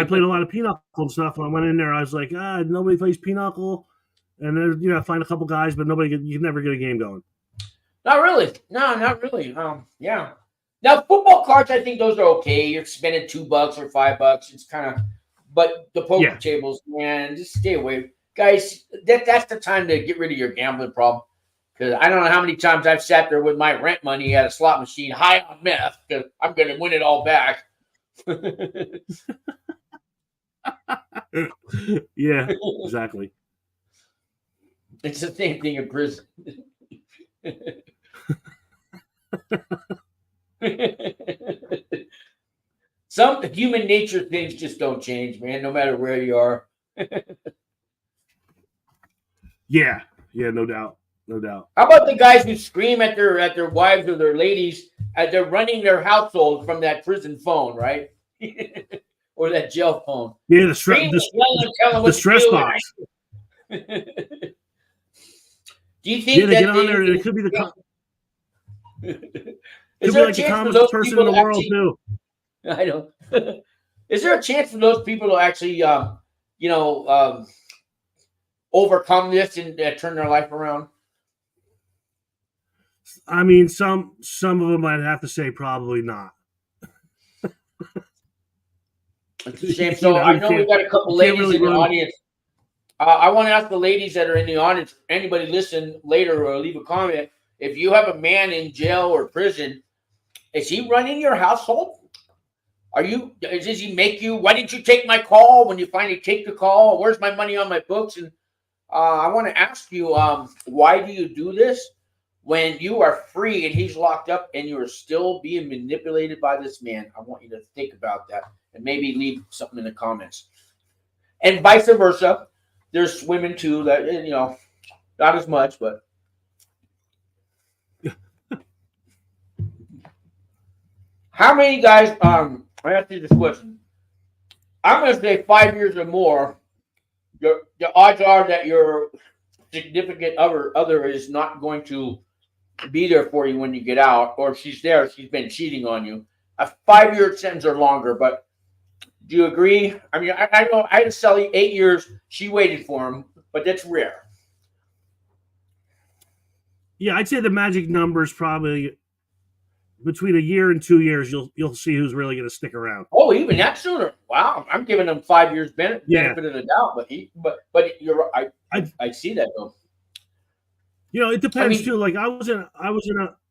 played a lot of pinochle and stuff. When I went in there, I was like, nobody plays pinochle, and then I find a couple guys, but you can never get a game going. Not really. No, not really. Yeah. Now football cards, I think those are okay. You're spending $2 or $5. It's kind of, but the poker tables, man, just stay away, guys. That's the time to get rid of your gambling problem. Because I don't know how many times I've sat there with my rent money at a slot machine, high on meth, because I'm going to win it all back. Yeah, exactly. It's the same thing in prison. Some human nature things just don't change, man, no matter where you are. Yeah, no doubt. How about the guys who scream at their wives or their ladies as they're running their household from that prison phone, right? Or that jail phone. Yeah, the stress box. Do you think they get on there? It could be the. Is there like the calmest person in the world too? I know. Is there a chance for those people to actually, overcome this and turn their life around? I mean, some of them I'd have to say probably not. It's a shame. So I know we've got a couple ladies in the audience. I want to ask the ladies that are in the audience, anybody listen later or leave a comment. If you have a man in jail or prison, is he running your household? Does he make you, why didn't you take my call when you finally take the call? Where's my money on my books? And I want to ask you, why do you do this when you are free and he's locked up and you are still being manipulated by this man? I want you to think about that and maybe leave something in the comments. And vice versa. There's women too that, not as much, but. How many guys, I ask you this question. I'm going to say 5 years or more, the odds are that your significant other is not going to be there for you when you get out, or she's been cheating on you. A 5-year sentence or longer, but do you agree? I mean, I know I had to sell 8 years. She waited for him, but that's rare. Yeah, I'd say the magic number is probably between 1 year and 2 years. You'll see who's really going to stick around. Oh, even that sooner. Wow, I'm giving him 5 years benefit of the doubt, but you're right. I see that though. It depends too. Like I was in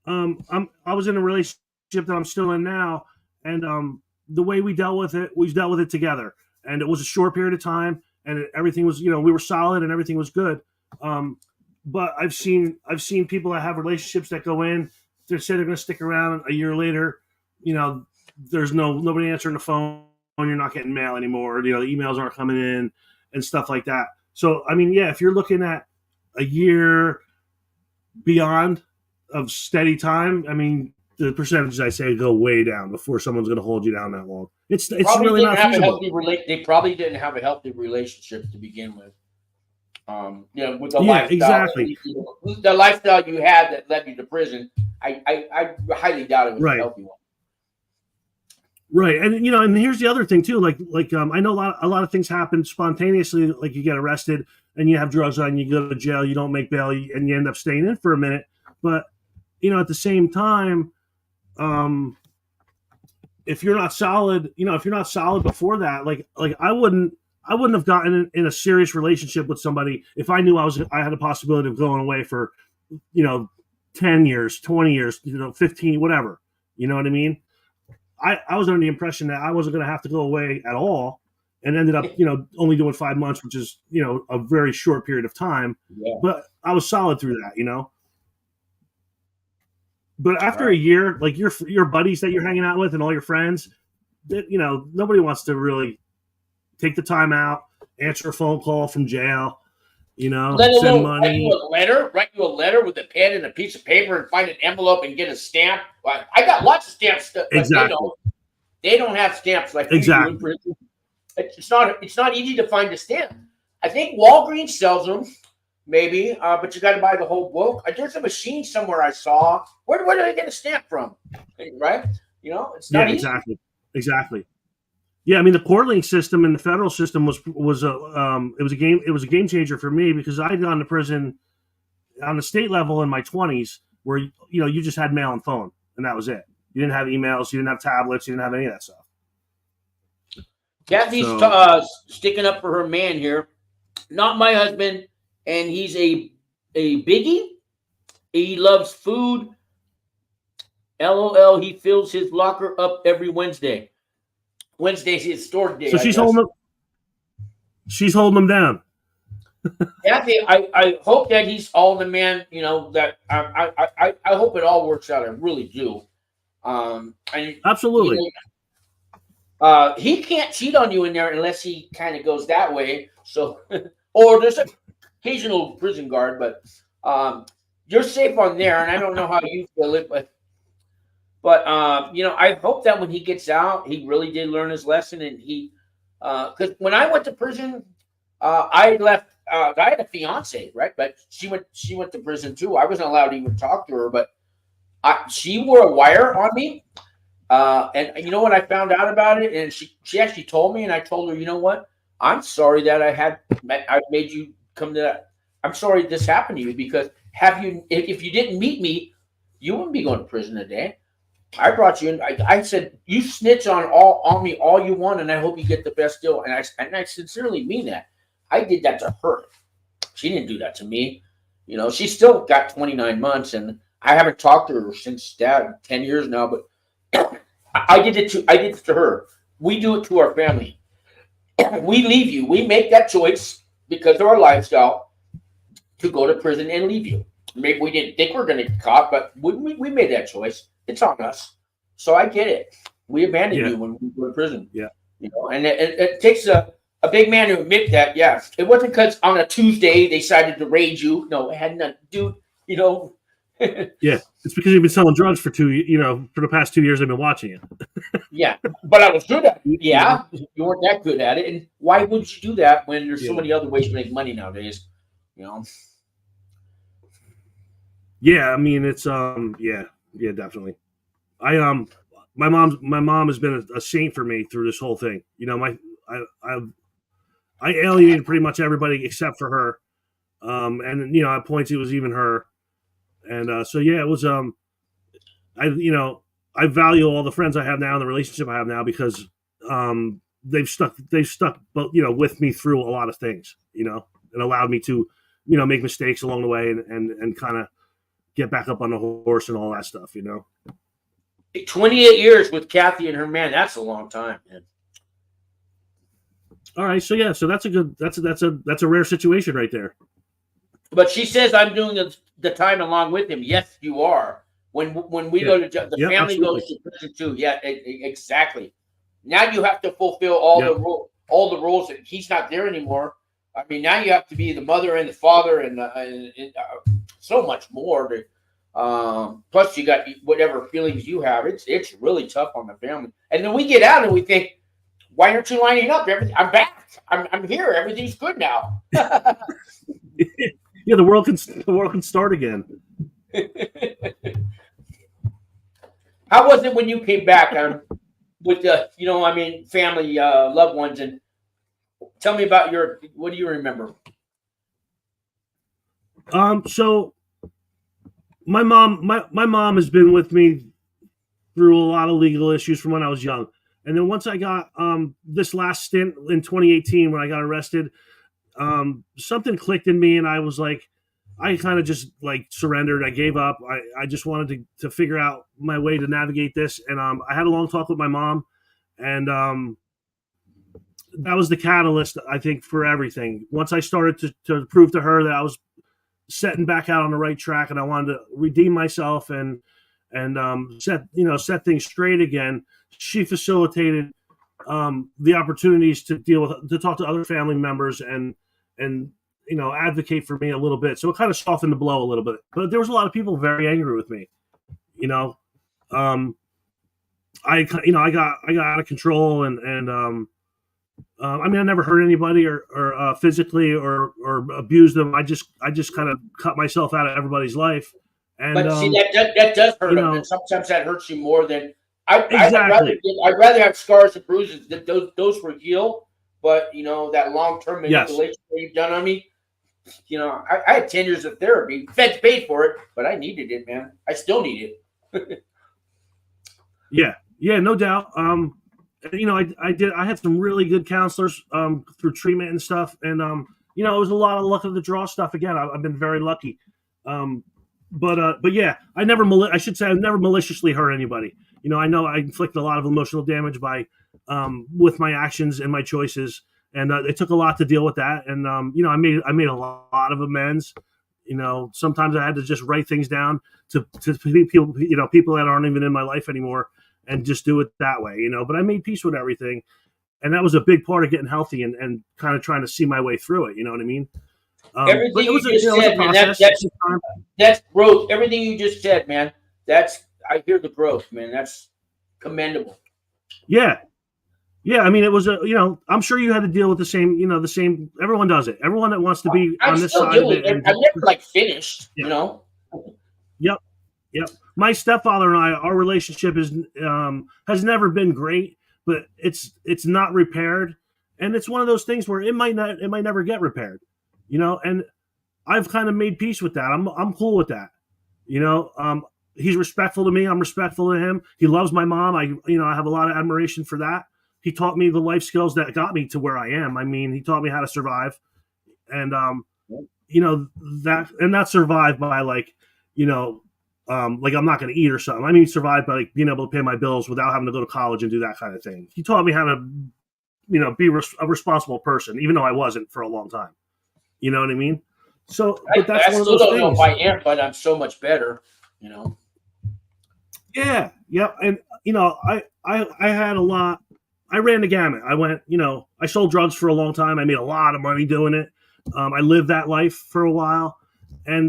a relationship that I'm still in now, and the way we dealt with it together, and it was a short period of time, and everything was, we were solid and everything was good. But I've seen people that have relationships that go in, they say they're going to stick around. A year later, there's nobody answering the phone. You're not getting mail anymore. The emails aren't coming in and stuff like that. So, I mean, if you're looking at a year beyond of steady time, I mean, the percentages I say go way down before someone's going to hold you down that long. It's really not feasible. They probably didn't have a healthy relationship to begin with. With the lifestyle, exactly. The lifestyle you had that led you to prison, I highly doubt it was a healthy one. Right, and and here's the other thing too. Like I know a lot of things happen spontaneously. Like you get arrested and you have drugs on you, go to jail, you don't make bail, and you end up staying in for a minute. But at the same time, if you're not solid, before that, like I wouldn't have gotten in a serious relationship with somebody if I knew I had a possibility of going away for 10 years, 20 years, 15, whatever. You know what I mean? I was under the impression that I wasn't going to have to go away at all, and ended up, only doing 5 months, which is, a very short period of time. Yeah. But I was solid through that, But after a year, like your buddies that you're hanging out with and all your friends, that nobody wants to really take the time out, answer a phone call from jail, send money. Write you a letter with a pen and a piece of paper and find an envelope and get a stamp. I got lots of stamps. Exactly. They don't have stamps like exactly. We do. It's not easy to find a stamp. I think Walgreens sells them, maybe, but you got to buy the whole book. There's a machine somewhere I saw. Where do I get a stamp from? Right? It's not easy. Exactly. Yeah, I mean the Portling system and the federal system was a game changer for me, because I had gone to prison on the state level in my 20s, where you just had mail and phone, and that was it. You didn't have emails, you didn't have tablets, you didn't have any of that stuff. Kathy's sticking up for her man here. Not my husband, and he's a biggie. He loves food. LOL. He fills his locker up every Wednesday. Wednesday's his store day. So she's holding him down. Kathy, I hope that he's all the man. That I hope it all works out. I really do. Absolutely. He can't cheat on you in there unless he kind of goes that way. So, or there's an occasional prison guard, but you're safe on there. And I don't know how you feel it, but I hope that when he gets out, he really did learn his lesson. And because when I went to prison, I left. I had a fiance, right? But she went to prison too. I wasn't allowed to even talk to her, but she wore a wire on me. And you know what? I found out about it, and she actually told me, and I told her, you know what? I'm sorry that I made you come to that. I'm sorry this happened to you, because if you didn't meet me, you wouldn't be going to prison today. I brought you in. I said, you snitch on me all you want, and I hope you get the best deal. And I sincerely mean that. I did that to her. She didn't do that to me. She still got 29 months, and I haven't talked to her since that 10 years now. But I did it to her. We do it to our family. We leave you. We make that choice because of our lifestyle to go to prison and leave you. Maybe we didn't think we were going to get caught, but we made that choice. It's on us. So I get it. We abandoned you when we were in prison. Yeah. And it takes a big man to admit that. Yeah. It wasn't because on a Tuesday they decided to raid you. No, it had nothing to do, Yeah. It's because you've been selling drugs for for the past 2 years I've been watching you. Yeah. But I was good at it. Yeah. You weren't that good at it. And why would you do that when there's so many other ways to make money nowadays? Yeah, I mean it's yeah, definitely. My mom has been a saint for me through this whole thing. I alienated pretty much everybody except for her. And at points it was even her. And so yeah, it was I value all the friends I have now and the relationship I have now because they've stuck with me through a lot of things, and allowed me to make mistakes along the way and kind of get back up on the horse and all that stuff, 28 years with Kathy and her man, that's a long time, man. All right, so yeah, so that's a rare situation right there. But she says I'm doing the time along with him. Yes, you are. When we go to the family goes to prison too. Yeah, exactly. Now you have to fulfill all the roles that he's not there anymore. I mean, now you have to be the mother and the father and so much more. Plus, you got whatever feelings you have. It's really tough on the family. And then we get out and we think, why aren't you lining up? I'm back. I'm here. Everything's good now. Yeah, the world can start again. How was it when you came back with the, family, loved ones, and tell me about what do you remember? So my mom has been with me through a lot of legal issues from when I was young. And then once I got this last stint in 2018 when I got arrested, something clicked in me, and I was like, I kind of just like surrendered. I gave up. I just wanted to figure out my way to navigate this. And I had a long talk with my mom, and that was the catalyst, I think, for everything. Once I started to prove to her that I was setting back out on the right track, and I wanted to redeem myself and set things straight again, she facilitated the opportunities to talk to other family members and advocate for me a little bit. So it kind of softened the blow a little bit. But there was a lot of people very angry with me. I got out of control, and I never hurt anybody or physically or abused them. I just kind of cut myself out of everybody's life. And, but see, that does hurt them, and sometimes that hurts you more than exactly. I'd rather have scars and bruises. That those will heal, but that long-term manipulation that you've done on me. I had 10 years of therapy. Feds paid for it, but I needed it, man. I still need it. Yeah, no doubt. I had some really good counselors through treatment and stuff, and it was a lot of luck of the draw stuff. Again, I've been very lucky. But yeah, I never maliciously hurt anybody. I know I inflicted a lot of emotional damage with my actions and my choices, and it took a lot to deal with that. And I made a lot of amends. Sometimes I had to just write things down to people, people that aren't even in my life anymore, and just do it that way. But I made peace with everything, and that was a big part of getting healthy and kind of trying to see my way through it. You know what I mean? Everything you just said, man, that's growth. Everything you just said, man, I hear the growth, man. That's commendable. Yeah. It was I'm sure you had to deal with the same. Everyone does it. Everyone that wants to be on this side of it. I've never finished. Yep. My stepfather and I, our relationship has never been great, but it's not repaired, and it's one of those things where it might never get repaired. And I've kind of made peace with that. I'm cool with that. He's respectful to me. I'm respectful to him. He loves my mom. I have a lot of admiration for that. He taught me the life skills that got me to where I am. He taught me how to survive, and that survived by I'm not going to eat or something. Survive by being able to pay my bills without having to go to college and do that kind of thing. He taught me how to, be a responsible person, even though I wasn't for a long time. You know what I mean? So, but that's I one of still those don't things. know if I am, but I'm so much better. Yeah, and I had a lot. I ran the gamut. I went, I sold drugs for a long time. I made a lot of money doing it. I lived that life for a while, and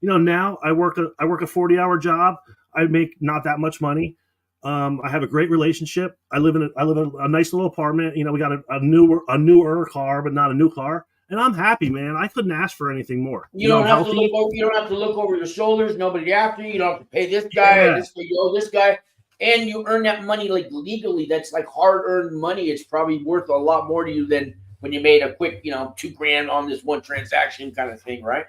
now I work a 40-hour job. I make not that much money. I have a great relationship. I live in a nice little apartment. We got a newer car, but not a new car. And I'm happy, man. I couldn't ask for anything more. You don't have to look over your shoulders. Nobody after you. You don't have to pay this guy, this guy, and you earn that money legally. That's hard-earned money. It's probably worth a lot more to you than when you made a quick, $2,000 on this one transaction kind of thing, right?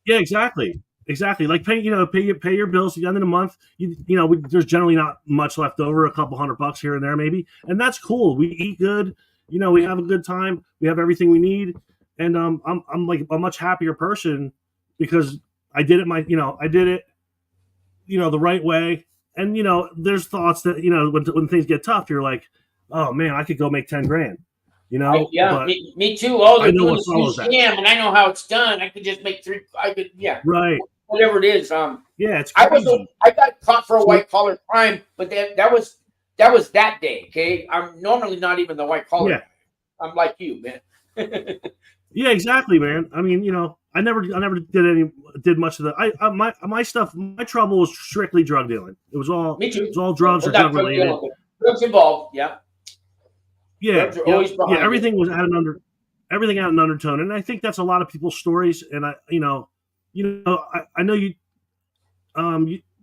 Yeah, exactly. Pay your bills at the end of the month. There's generally not much left over, a couple $100 here and there maybe, and that's cool. We eat good. We have a good time. We have everything we need. And I'm a much happier person because I did it the right way. And there's thoughts that when things get tough, you're like, oh man, I could go make $10,000. Me too. Oh, they're doing this new scam, and I know how it's done. I could just make right, whatever it is. It's crazy. I got caught for a white collar crime, but that was that day. Okay, I'm normally not even the white collar. Yeah. I'm like you, man. Yeah, exactly, man. I never did much of that. My stuff, my trouble was strictly drug dealing. It was all, Me too. It was all drugs or drug related. Drugs involved, yeah. Drugs are always behind everything was everything out in undertone, and I think that's a lot of people's stories. And I know you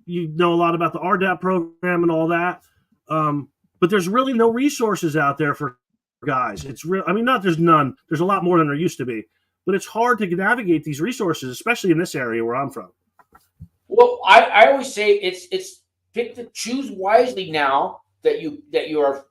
you know a lot about the RDAP program and all that, but there's really no resources out there for guys. It's real. I mean, there's none. There's a lot more than there used to be, but it's hard to navigate these resources, especially in this area where I'm from. Well, I always say it's choose wisely now that you are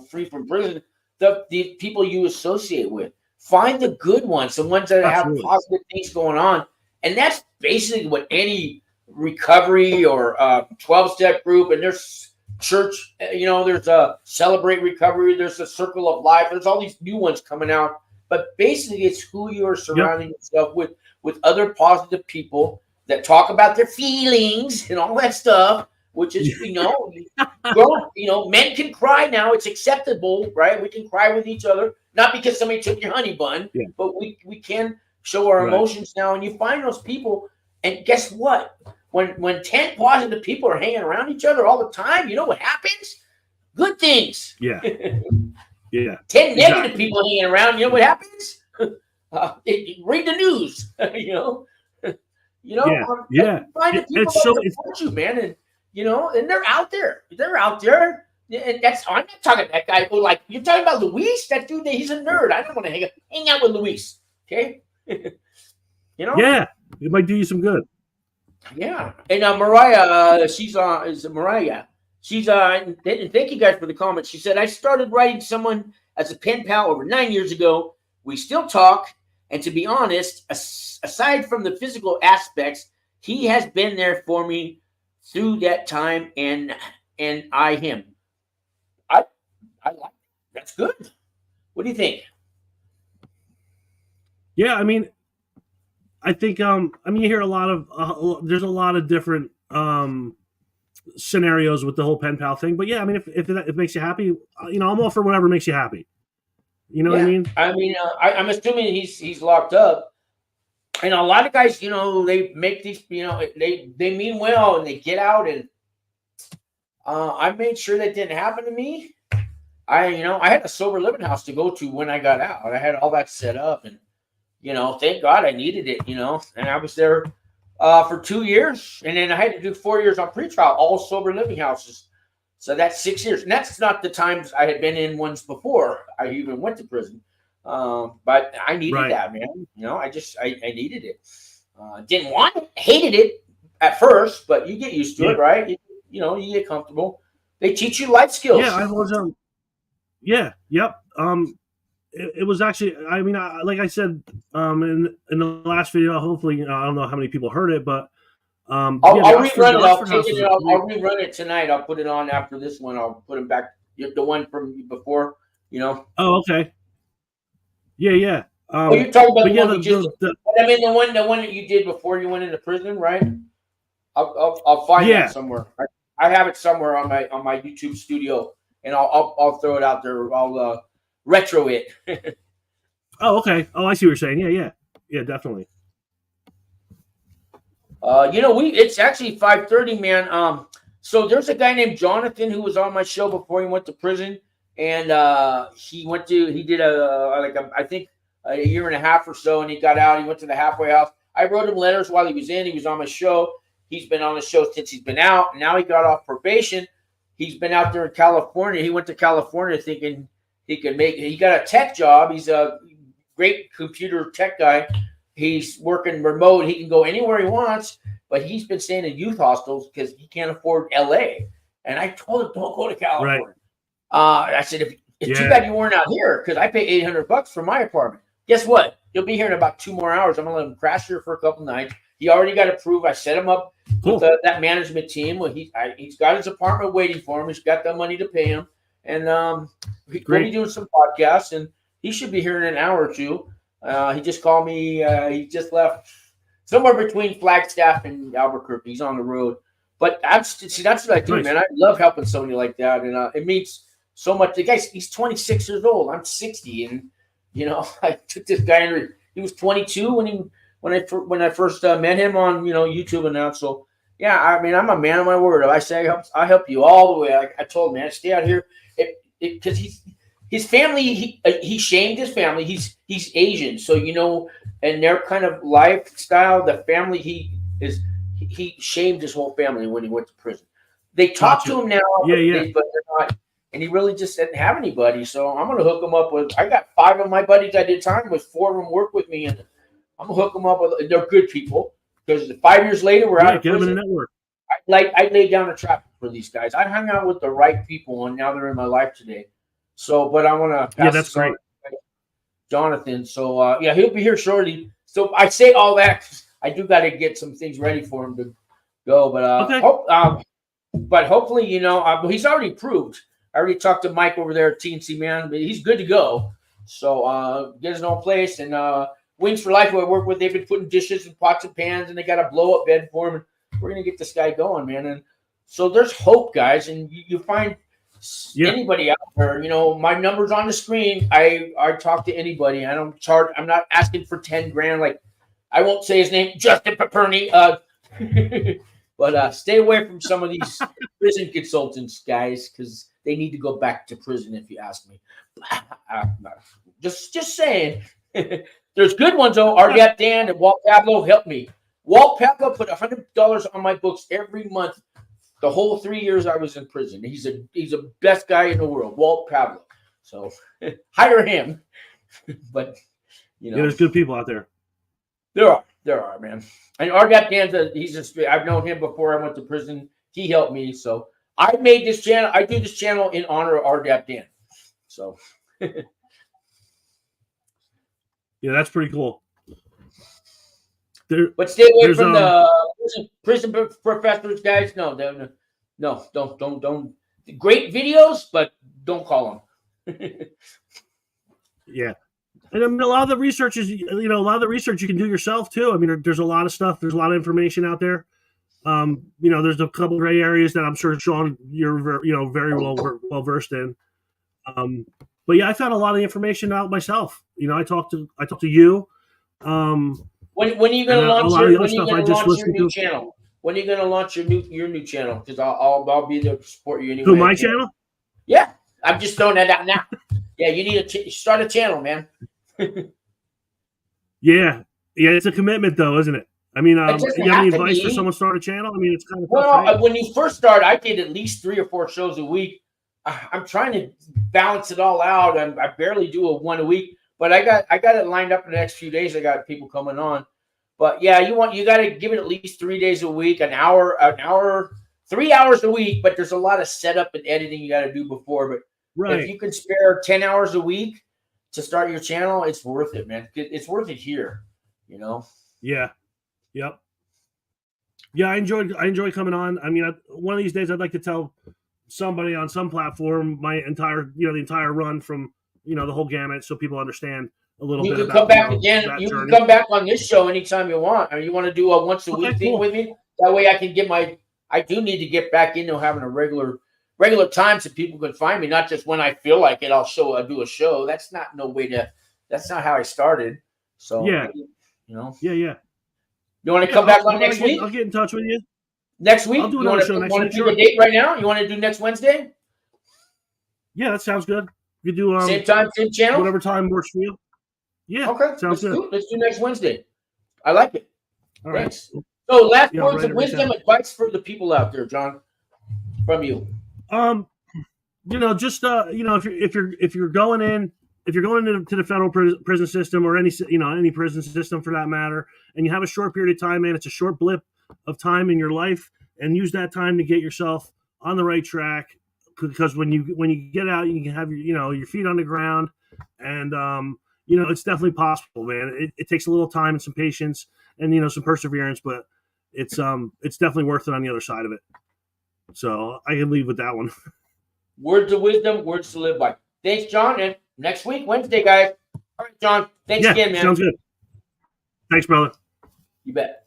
free from prison. The people you associate with, find the good ones, the ones that have positive things going on, and that's basically what any recovery or 12-step group, and there's church, there's a Celebrate Recovery, there's a Circle of Life, there's all these new ones coming out, but basically it's who you are surrounding yourself with other positive people that talk about their feelings and all that stuff, which is, men can cry now. It's acceptable, right? We can cry with each other, not because somebody took your honey bun, but we can show our emotions now. And you find those people, and guess what? When 10 positive people are hanging around each other all the time, you know what happens? Good things. Yeah. 10 negative people hanging around, you know what happens? Read the news, Find the people that support you, man, and and they're out there. They're out there, and I'm not talking that guy who, like, you're talking about Luis. That dude, he's a nerd. I don't want to hang out with Luis. Okay, Yeah, it might do you some good. Yeah, and Mariah, she's on. Is it Mariah? She's and thank you guys for the comment. She said, I started writing someone as a pen pal over 9 years ago. We still talk, and to be honest, aside from the physical aspects, he has been there for me through that time, and I him. I like it. That's good. What do you think? Yeah, I mean, I think you hear a lot of there's a lot of different scenarios with the whole pen pal thing, but yeah, I mean, if it makes you happy, I'm all for whatever makes you happy. You know what I mean? I mean, I'm assuming he's locked up. And a lot of guys, they make these, they mean well and they get out, and I made sure that didn't happen to me. I had a sober living house to go to when I got out. I had all that set up, and thank God I needed it, and I was there for 2 years, and then I had to do 4 years on pretrial, all sober living houses. So that's 6 years, and that's not the times I had been in ones before I even went to prison. But I needed that, man. I needed it. Didn't want it, hated it at first, but you get used to it, right? You get comfortable. They teach you life skills. Yeah, I was. It was actually. I mean, like I said, in the last video, hopefully, I don't know how many people heard it, but I'll rerun it. I'll rerun it tonight. I'll put it on after this one. I'll put it back. The one from before, Oh, okay. Yeah. you're talking about the one that you did before you went into prison, right? I'll find that somewhere. I have it somewhere on my YouTube studio, and I'll throw it out there. I'll retro it. Oh, okay. Oh, I see what you're saying. Yeah, definitely. It's actually 5:30, man. So there's a guy named Jonathan who was on my show before he went to prison. And he did I think a year and a half or so, and he got out. He went to the halfway house. I wrote him letters while he was in. He was on my show. He's been on the show since he's been out. And now he got off probation. He's been out there in California. He went to California thinking he got a tech job. He's a great computer tech guy. He's working remote. He can go anywhere he wants, but he's been staying in youth hostels because he can't afford LA. And I told him, don't go to California. Right. I said, it's too bad you weren't out here, because I pay $800 for my apartment. Guess what? You'll be here in about 2 more hours. I'm going to let him crash here for a couple nights. He already got approved. I set him up with that management team. Well, he's got his apartment waiting for him. He's got the money to pay him. And we'll be doing some podcasts, and he should be here in an hour or two. He just called me. He just left somewhere between Flagstaff and Albuquerque. He's on the road. But that's what I do, man. I love helping somebody like that. And it means so much. The guy, he's 26 years old. I'm 60, and I took this guy in. He was 22 when I first met him on YouTube and that. So yeah, I mean, I'm a man of my word. I say I help you all the way. I told him, man, stay out here, because he's his family, he shamed his family. He's Asian, so and their kind of lifestyle, the family he shamed his whole family when he went to prison. They talk to him now, but they're not, and he really just didn't have anybody. So I'm gonna hook him up with. I got 5 of my buddies I did time with. 4 of them work with me, and I'm gonna hook them up with. They're good people because 5 years later we're out of prison. Get them in a network. I laid down a trap for these guys. I hung out with the right people, and now they're in my life today. So, but I want to pass this on to Jonathan. So, he'll be here shortly. So I say all that. I do got to get some things ready for him to go. But but hopefully, he's already approved. I already talked to Mike over there at TNC, man. But he's good to go. So get his own place. And Wings for Life, who I work with, they've been putting dishes and pots and pans, and they got a blow-up bed for him. We're going to get this guy going, man. And so there's hope, guys. And you find anybody out there, my number's on the screen. I talk to anybody. I don't charge. I'm not asking for 10 grand. Like, I won't say his name, Justin Paperny. But stay away from some of these prison consultants, guys, because they need to go back to prison, if you ask me. Just saying. There's good ones, though. RDAP Dan and Walt Pablo helped me. Walt Pablo put $100 on my books every month the whole 3 years I was in prison. He's a best guy in the world, Walt Pablo. So hire him. But there's good people out there. There are, man. And RDAP Dan's I've known him before I went to prison. He helped me. So I made this channel. I do this channel in honor of RDAP Dan. So that's pretty cool. But stay away from the prison professors, guys. No, don't. Great videos, but don't call them. Yeah, and I mean, a lot of the research is, a lot of the research you can do yourself too. I mean, there's a lot of stuff. There's a lot of information out there. There's a couple gray areas that I'm sure, Sean, you're very well versed in. But yeah, I found a lot of information out myself. I talked to you. When are you going to launch your new channel? When are you going to launch your new channel? Because I'll be there to support you anyway. Who, my channel? Yeah, I'm just throwing that out now. Yeah, you need to start a channel, man. Yeah, it's a commitment, though, isn't it? I mean, you have any advice for someone to start a channel? I mean, it's kind of tough, right? When you first start, I did at least 3 or 4 shows a week. I'm trying to balance it all out. I barely do one a week. But I got it lined up in the next few days. I got people coming on. But yeah, you got to give it at least 3 days a week, an hour, 3 hours a week. But there's a lot of setup and editing you got to do before. But if you can spare 10 hours a week to start your channel, it's worth it, man. It's worth it here, Yeah. Yep. Yeah, I enjoy coming on. I mean, one of these days I'd like to tell somebody on some platform my entire, the entire run from, the whole gamut, so people understand a little bit about. You can come back again. You can come back on this show anytime you want. Or you want to do a once a week thing with me? That way I can get I do need to get back into having a regular time so people can find me, not just when I feel like it. I'll do a show. That's not how I started. So yeah. Yeah. You want to come back on next week? I'll get in touch with you. Next week? I'll do another show next week. You want to do the date right now? You want to do next Wednesday? Yeah, that sounds good. You do same time, same channel? Whatever time works for you. Yeah. Okay. Sounds good. Let's do next Wednesday. I like it. All right. Thanks. So last words of wisdom, advice for the people out there, John, from you. Just if you're going into the federal prison system or any prison system for that matter, and you have a short period of time, man, it's a short blip of time in your life, and use that time to get yourself on the right track. Because when you get out, you can have your feet on the ground, and it's definitely possible, man. It takes a little time and some patience and some perseverance, but it's definitely worth it on the other side of it. So I can leave with that one. Words of wisdom, words to live by. Thanks, John. And next week, Wednesday, guys. All right, John. Thanks again, man. Sounds good. Thanks, brother. You bet.